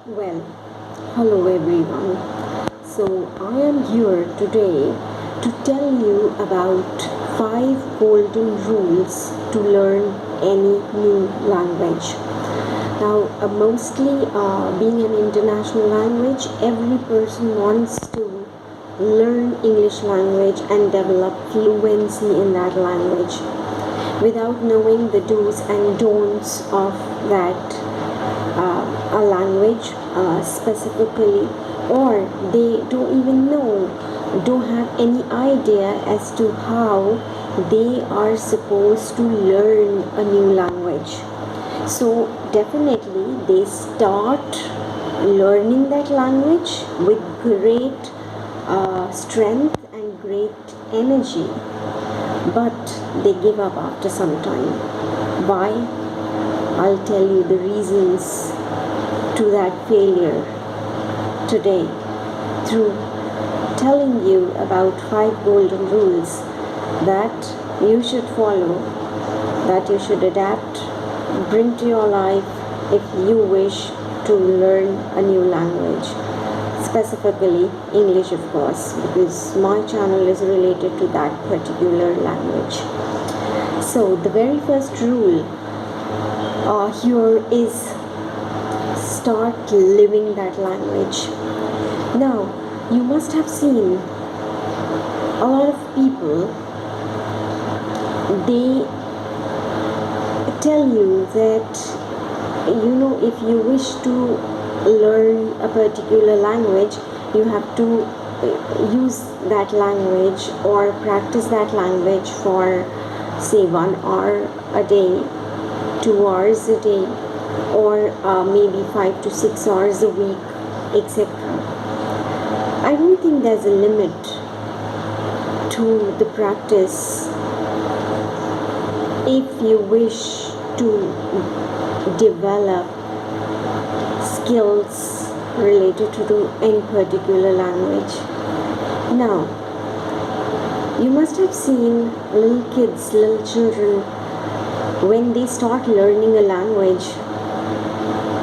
Well, hello everyone. So, I am here today to tell you about 5 golden rules to learn any new language. Now, being an international language, every person wants to learn English language and develop fluency in that language without knowing the do's and don'ts of that a language specifically, or they don't have any idea as to how they are supposed to learn a new language. So definitely they start learning that language with great strength and great energy, but they give up after some time. Why? I'll tell you the reasons to that failure today through telling you about 5 golden rules that you should follow, that you should adapt, bring to your life if you wish to learn a new language. Specifically English, of course, because my channel is related to that particular language. So the very first rule here is start living that language. Now, you must have seen a lot of people, they tell you that, if you wish to learn a particular language, you have to use that language or practice that language for, say, 1 hour a day, 2 hours a day, or maybe 5 to 6 hours a week, etc. I don't think there's a limit to the practice if you wish to develop skills related to any particular language. Now, you must have seen little kids, little children, when they start learning a language,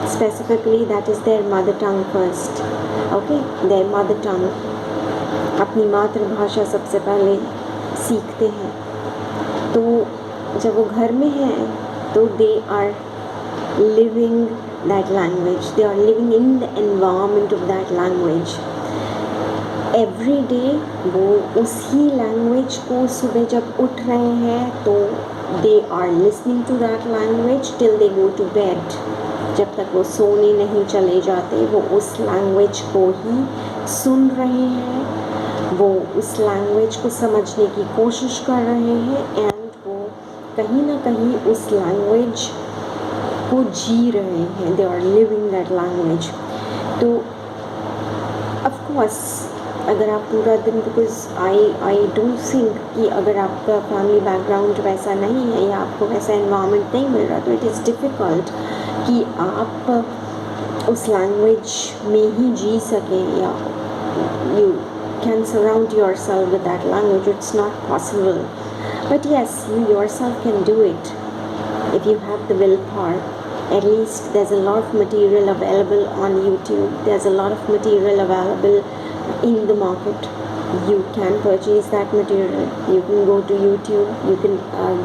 specifically that is their mother tongue first. Okay, their mother tongue, अपनी मातृभाषा सबसे पहले सीखते हैं. तो जब वो घर में हैं तो they are living that language, they are living in the environment of that language. Every day वो उसी language को सुबह जब उठ रहे हैं तो they are listening to that language till they go to bed. जब तक वो सोने नहीं चले जाते वो उस language को ही सुन रहे हैं, वो उस language को समझने की कोशिश कर रहे हैं, and वो कहीं ना कहीं उस language को जी रहे हैं. They are living that language. तो of course अगर आप पूरा दिन, बिकॉज आई डोंट थिंक कि अगर आपका फैमिली बैकग्राउंड वैसा नहीं है या आपको वैसा एनवायरनमेंट नहीं मिल रहा, तो इट इज़ डिफ़िकल्ट कि आप उस लैंग्वेज में ही जी सकें या you can surround your self with that language. It's not possible, but yes, you your self can do it if you have the willpower. At least there's a lot of material available on YouTube, there's a lot of material available in the market. You can purchase that material, you can go to YouTube, you can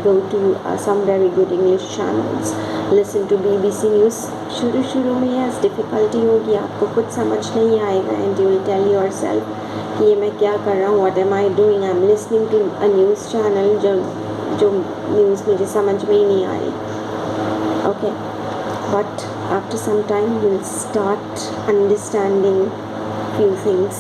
go to some very good English channels, listen to BBC News. शुरू में yes difficulty होगी, आपको कुछ समझ नहीं आएगा, and you will tell yourself कि ये मैं क्या कर रहा हूँ, what am I doing, I'm listening to a news channel जो न्यूज़ मुझे समझ में ही नहीं आ रही. Okay, but after some time you will start understanding few things.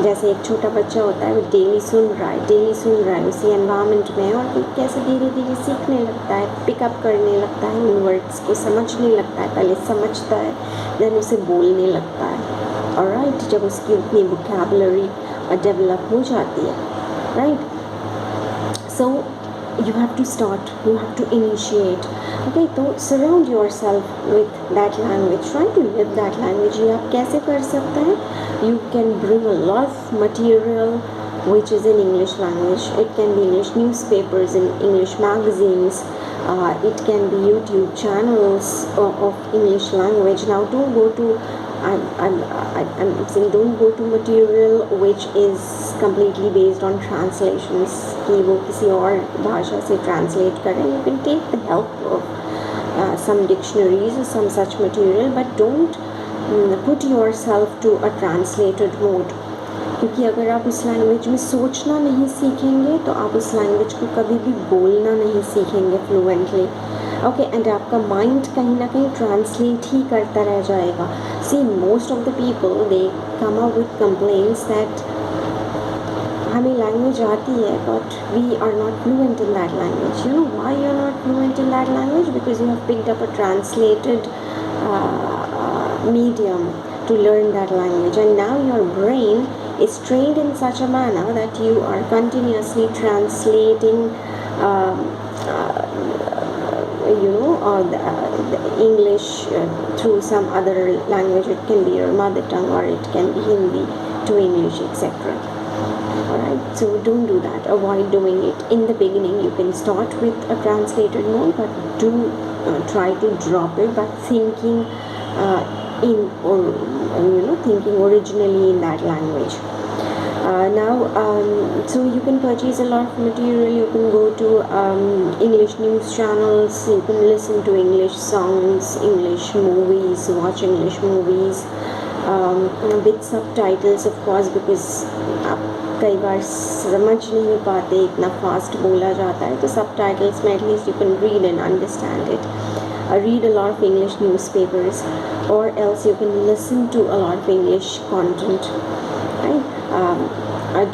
जैसे एक छोटा बच्चा होता है, वो डेली सुन रहा है उसी एनवायरनमेंट में, और वो कैसे धीरे धीरे सीखने लगता है, पिकअप करने लगता है, उन वर्ड्स को समझने लगता है. पहले समझता है, देन उसे बोलने लगता है. ऑलराइट, जब उसकी उतनी वोकैबुलरी डेवलप हो जाती है, right. So you have to start, you have to initiate. Okay, तो surround yourself with that language, try to live that language. ये आप कैसे कर सकते हैं? You can bring a lot of material which is in English language. It can be English newspapers, in English magazines, It can be YouTube channels of English language. Now don't go to I'm saying don't go to material which is completely based on translations कि वो किसी और भाषा से translate करें. You can take the help of some dictionaries or some such material, but don't put yourself to a translated mode. क्योंकि अगर आप उस लैंग्वेज में सोचना नहीं सीखेंगे तो आप उस लैंग्वेज को कभी भी बोलना नहीं सीखेंगे फ्लुएंटली. ओके, एंड आपका माइंड कहीं ना कहीं ट्रांसलेट ही करता रह जाएगा. See most of the people they come up with complaints that हमें लैंग्वेज आती है but we are not fluent in that language. You know why you are not fluent in that language? Because you have picked up a translated medium to learn that language, and now your brain is trained in such a manner that you are continuously translating the English through some other language. It can be your mother tongue or it can be Hindi to English, etc. Alright, so don't do that. Avoid doing it. In the beginning you can start with a translated mode, but do try to drop it by thinking thinking originally in that language. So you can purchase a lot of material. You can go to English news channels, you can listen to English songs, English movies, watch English movies with subtitles of course, because आप कई बार समझ नहीं पाते, इतना fast बोला जाता है, तो subtitles में at least you can read and understand it. Read a lot of English newspapers, or else you can listen to a lot of English content, right?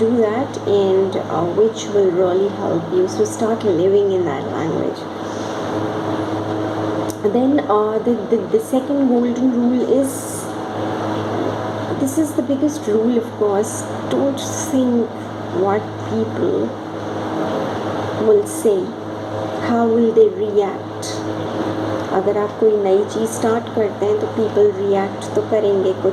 Do that, and which will really help you. So start living in that language. Then the second golden rule is, this is the biggest rule of course, don't think what people will say, how will they react. अगर आप कोई नई चीज़ start करते हैं तो people react तो करेंगे, कुछ